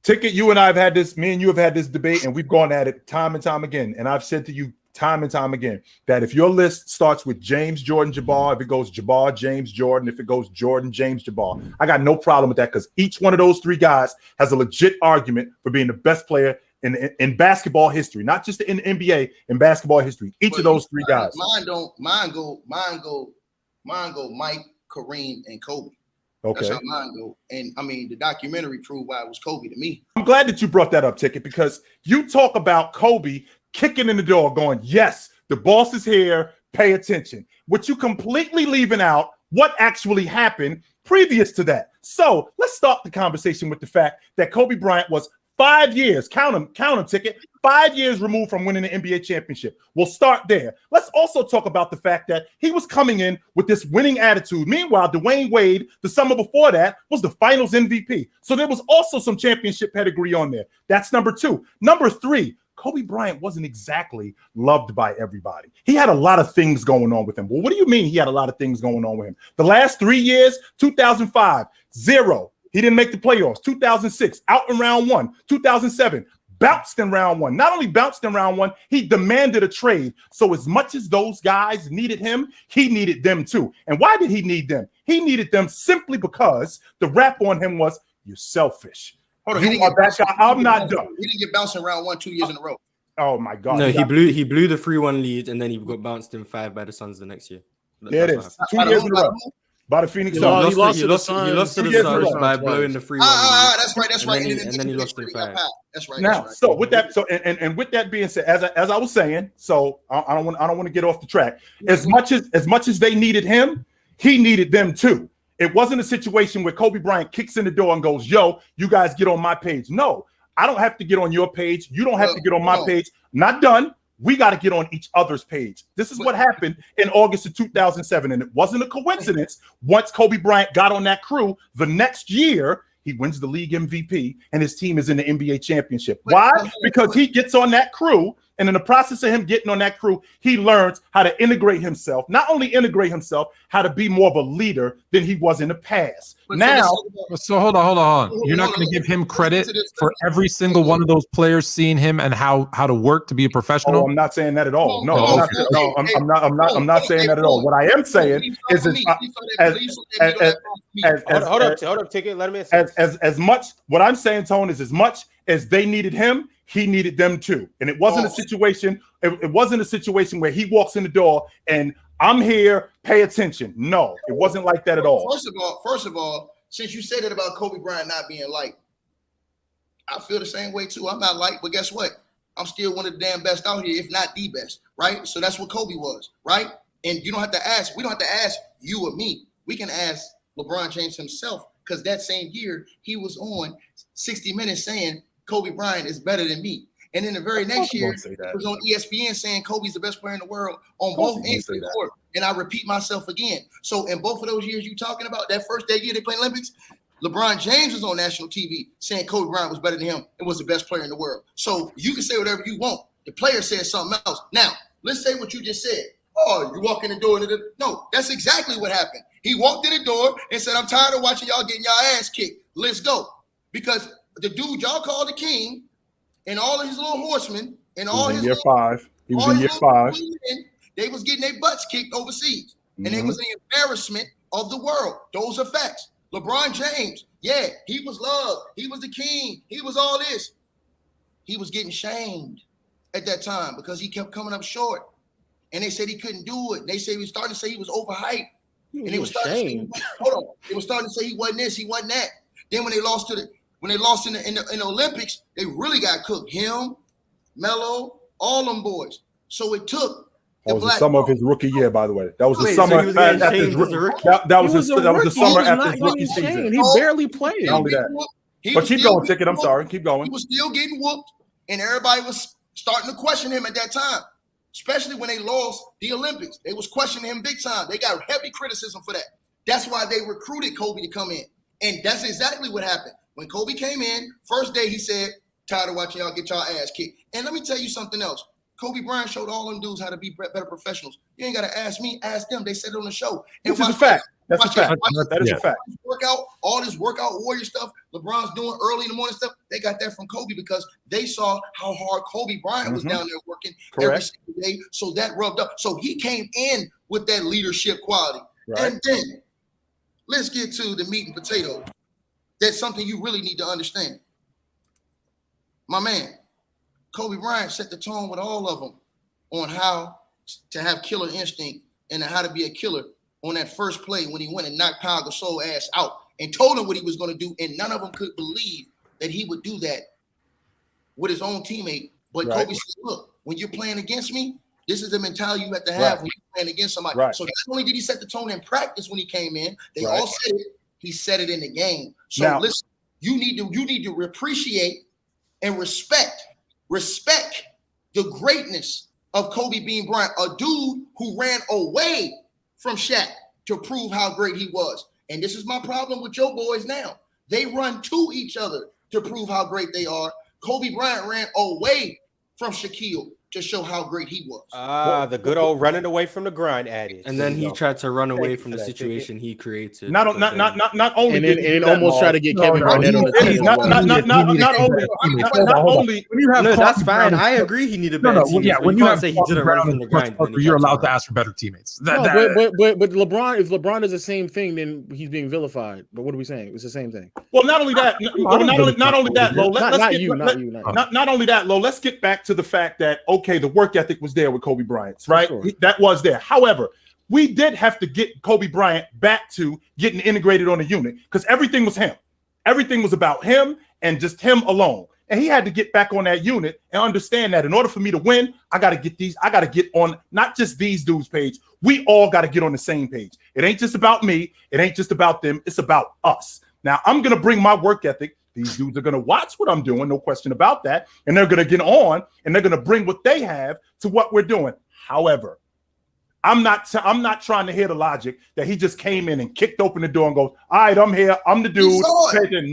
Ticket, you and I have had this, me and you have had this debate, and we've gone at it time and time again. And I've said to you time and time again that if your list starts with James, Jordan, Jabbar, if it goes Jabbar, James, Jordan, if it goes Jordan, James, Jabbar, I got no problem with that because each one of those three guys has a legit argument for being the best player in basketball history, not just in the NBA, in basketball history. Each of those three guys. Mine go Mike, Kareem, and Kobe. Okay. That's how mine go. And I mean, the documentary proved why it was Kobe to me. I'm glad that you brought that up, Ticket, because you talk about Kobe kicking in the door going, yes, the boss is here, pay attention. What you completely leaving out what actually happened previous to that. So let's start the conversation with the fact that Kobe Bryant was 5 years, count him, Ticket, 5 years removed from winning the NBA championship. We'll start there. Let's also talk about the fact that he was coming in with this winning attitude. Meanwhile, Dwayne Wade, the summer before that, was the finals MVP. So there was also some championship pedigree on there. That's number two. Number three, Kobe Bryant wasn't exactly loved by everybody. He had a lot of things going on with him. Well, what do you mean he had a lot of things going on with him? The last 3 years, 2005, 0. He didn't make the playoffs. 2006, out in round one. 2007, bounced in round one. Not only bounced in round one, he demanded a trade. So as much as those guys needed him, he needed them too. And why did he need them? He needed them simply because the rap on him was, you're selfish. Hold on, You are that guy. I'm not done. He didn't get bounced in round one 2 years in a row. Oh my God. No, he blew the 3-1 lead, and then he got bounced in 5 by the Suns the next year. There it is. 2 years in a row. By the Phoenix Suns. He lost to the Suns by blowing the 3-1 lead. That's right. And then he lost in 5. That's right. Now, so with that, and with that being said, as I was saying, so I don't want to get off the track. As much as they needed him, he needed them too. It wasn't a situation where Kobe Bryant kicks in the door and goes, yo, you guys get on my page. No, I don't have to get on your page. You don't have to get on my page. Not done. We got to get on each other's page. This is what happened in August of 2007. And it wasn't a coincidence. Once Kobe Bryant got on that crew, the next year, he wins the league MVP and his team is in the NBA championship. Why? Because he gets on that crew. And in the process of him getting on that crew, he learns how to integrate himself, not only integrate himself, how to be more of a leader than he was in the past. So hold on. You're not going to give him credit for every single one of those players seeing him and how to work to be a professional? Oh, I'm not saying that at all. No, I'm not saying that at all. What I am saying is hold up, Ticket. Let me as much. What I'm saying, Tone, is as much as they needed him, he needed them too. And it wasn't a situation. It wasn't a situation where he walks in the door and I'm here, pay attention. No, it wasn't like that at all. First of all, since you said it about Kobe Bryant not being liked, I feel the same way too. I'm not liked, but guess what? I'm still one of the damn best out here, if not the best, right? So that's what Kobe was, right? And you don't have to ask. We don't have to ask you or me. We can ask LeBron James himself, because that same year he was on 60 Minutes saying Kobe Bryant is better than me. And then the very next year, he was on ESPN saying Kobe's the best player in the world on both ends of the court. And I repeat myself again. So in both of those years you talking about, that first day year they played Olympics, LeBron James was on national TV saying Kobe Bryant was better than him and was the best player in the world. So you can say whatever you want. The player said something else. Now, let's say what you just said. Oh, you walk in the door. No, that's exactly what happened. He walked in the door and said, I'm tired of watching y'all getting y'all ass kicked. Let's go. Because the dude y'all called the king and all of his little horsemen and all his year 5. He was in year 5. They was getting their butts kicked overseas. And it was an embarrassment of the world. Those are facts. LeBron James, yeah, he was loved. He was the king. He was all this. He was getting shamed at that time because he kept coming up short. And they said he couldn't do it. They said he was starting to say he was overhyped. And they were starting to say, they were starting to say he wasn't this, he wasn't that. Then when they lost in the Olympics, they really got cooked. Him, Melo, all them boys. So it took. That was the summer of his rookie year, by the way. That was the summer after his rookie. That was the summer after his rookie season. He barely played. Not only that. But keep going, Ticket. I'm sorry. Keep going. He was still getting whooped, and everybody was starting to question him at that time, especially when they lost the Olympics. They was questioning him big time. They got heavy criticism for that. That's why they recruited Kobe to come in. And that's exactly what happened. When Kobe came in, first day he said, tired of watching y'all get y'all ass kicked. And let me tell you something else. Kobe Bryant showed all them dudes how to be better professionals. You ain't got to ask me, ask them. They said it on the show. Which is a fact. That's a fact. That is a fact. All this workout warrior stuff LeBron's doing early in the morning stuff, they got that from Kobe because they saw how hard Kobe Bryant was down there working every single day. So that rubbed up. So he came in with that leadership quality. Right. And then let's get to the meat and potatoes. That's something you really need to understand. My man, Kobe Bryant set the tone with all of them on how to have killer instinct and how to be a killer on that first play when he went and knocked Pau Gasol ass out and told him what he was going to do, and none of them could believe that he would do that with his own teammate. But Kobe said, look, when you're playing against me, this is the mentality you have to have when you're playing against somebody. So not only did he set the tone in practice when he came in, they all said it, he said it in the game. So now, listen, you need to appreciate and respect the greatness of Kobe Bean Bryant, a dude who ran away from Shaq to prove how great he was. And this is my problem with your boys now. They run to each other to prove how great they are. Kobe Bryant ran away from Shaquille to show how great he was. The good old running away from the grind adage. And then he tried to run away from the situation he created. Not only and then almost try to get Kevin Garnett on the team. Not only when you have that's fine. I agree. He needed better teammates. Yeah, when you have say he didn't run from the grind, you're allowed to ask for better teammates. But LeBron, if LeBron does the same thing, then he's being vilified. But what are we saying? It's the same thing. Well, not only that, not only that, Lo. Not only that, Lo. Let's get back to the fact that okay, the work ethic was there with Kobe Bryant, right? Sure. That was there. However, we did have to get Kobe Bryant back to getting integrated on a unit because everything was him. Everything was about him and just him alone. And he had to get back on that unit and understand that in order for me to win, I got to get on not just these dudes' page. We all got to get on the same page. It ain't just about me. It ain't just about them. It's about us. Now, I'm going to bring my work ethic. These dudes are going to watch what I'm doing, no question about that. And they're going to get on and they're going to bring what they have to what we're doing. However, I'm not trying to hear the logic that he just came in and kicked open the door and goes, all right, I'm here. I'm the dude.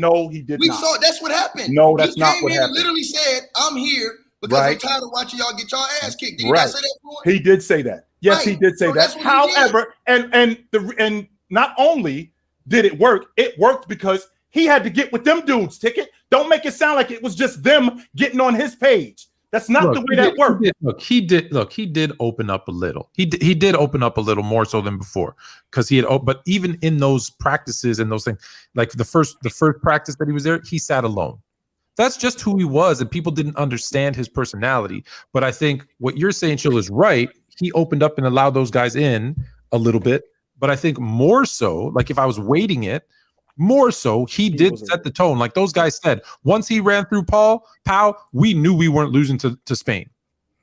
No, he did not. We saw it. That's what happened. No, that's not what happened. He literally said, I'm here because I'm tired of watching y'all get y'all ass kicked. Did he not say that for him? He did say that. Yes, he did say that. However, and not only did it worked because he had to get with them dudes, Ticket. Don't make it sound like it was just them getting on his page. That's not the way that worked. He did open up a little. He did open up a little more so than before because he had. But even in those practices and those things, like the first practice that he was there, he sat alone. That's just who he was, and people didn't understand his personality. But I think what you're saying, Chill, is right. He opened up and allowed those guys in a little bit. But I think more so, like if I was weighting it, more so, he did set the tone. Like those guys said, once he ran through Pau, we knew we weren't losing to Spain.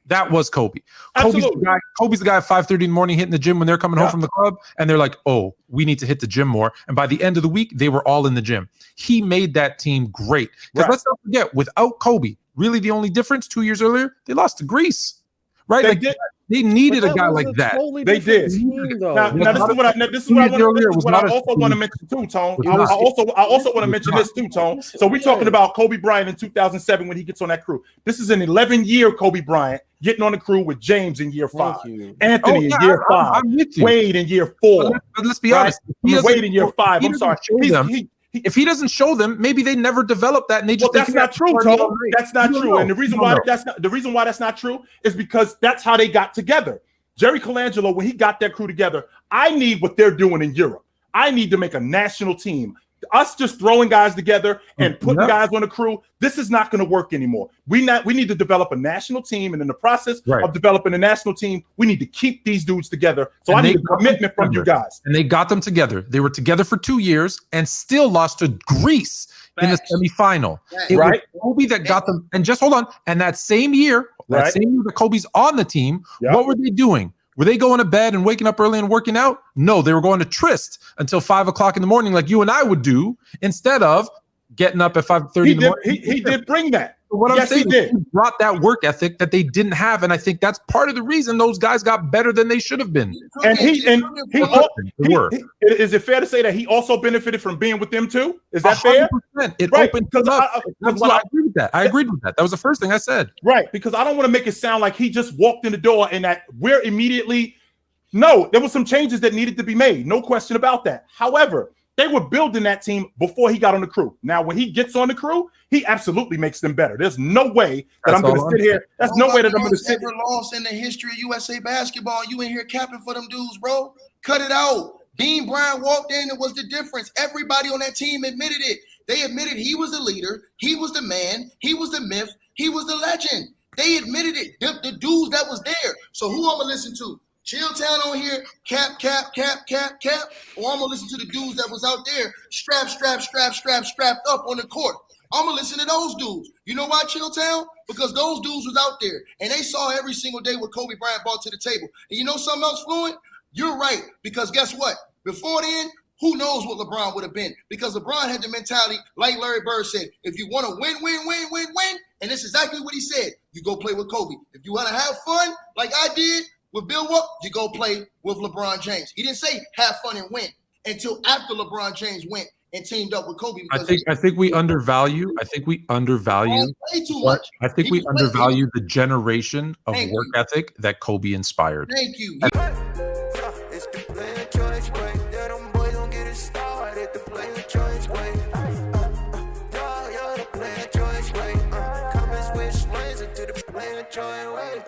That was Kobe. Kobe's the guy at 5:30 in the morning hitting the gym when they're coming home from the club, and they're like, oh, we need to hit the gym more. And by the end of the week, they were all in the gym. He made that team great. Because let's not forget, without Kobe, really the only difference 2 years earlier, they lost to Greece. Right? They needed a guy like that. They did. Now this is what I also want to mention too, Tone. I also want to mention this too, Tone. So we're talking about Kobe Bryant in 2007 when he gets on that crew. This is an 11-year Kobe Bryant getting on the crew with James in year 5, Anthony in year 5, Wade in year 4. But let's be honest. Wade in year 5. I'm sorry. If he doesn't show them, maybe they never develop that. And they just that's not true, Tone. That's not true. And the reason why that's not true is because that's how they got together. Jerry Colangelo, when he got that crew together, I need what they're doing in Europe. I need to make a national team. Us just throwing guys together and putting guys on the crew, this is not going to work anymore. We need to develop a national team, and in the process of developing a national team, we need to keep these dudes together. So I need a commitment from you guys. And they got them together. They were together for 2 years and still lost to Greece in the semifinal. It was Kobe that got them. And just hold on. And that same year that Kobe's on the team, what were they doing? Were they going to bed and waking up early and working out? No, they were going to tryst until 5 o'clock in the morning, like you and I would do, instead of getting up at 5:30 in the morning. He did bring that. What I'm saying is he brought that work ethic that they didn't have, and I think that's part of the reason those guys got better than they should have been. And is it fair to say that he also benefited from being with them too? Is that 100%. Fair? It opened him up. I agree with that. I agreed with that. That was the first thing I said. Right, because I don't want to make it sound like he just walked in the door and that we're immediately No, there were some changes that needed to be made. No question about that. However, they were building that team before he got on the crew. Now, when he gets on the crew, he absolutely makes them better. There's no way that I'm going to sit here. That's no way that I'm going to sit. Ever lost in the history of USA basketball. You in here capping for them dudes, bro. Cut it out. Bean Bryant walked in. It was the difference. Everybody on that team admitted it. They admitted he was the leader. He was the man. He was the myth. He was the legend. They admitted it. The dudes that was there. So who I'm going to listen to? Chilltown on here, cap, or I'm gonna listen to the dudes that was out there, strapped up on the court. I'm gonna listen to those dudes. You know why, Chilltown? Because those dudes was out there and they saw every single day what Kobe Bryant brought to the table. And you know something else, Fluent? You're right, because guess what? Before then, who knows what LeBron would have been? Because LeBron had the mentality, like Larry Bird said, if you want to win, and this is exactly what he said, you go play with Kobe. If you want to have fun, like I did, with Bill Walton, you go play with LeBron James. He didn't say have fun and win until after LeBron James went and teamed up with Kobe. I think we undervalue. I think we undervalue too much. I think we undervalue the generation of work ethic that Kobe inspired. Thank you. It's the player choice way. Yeah, them boys don't get it started. The player choice way. Yeah, the player choice way. Come and switch lanes into the player choice way.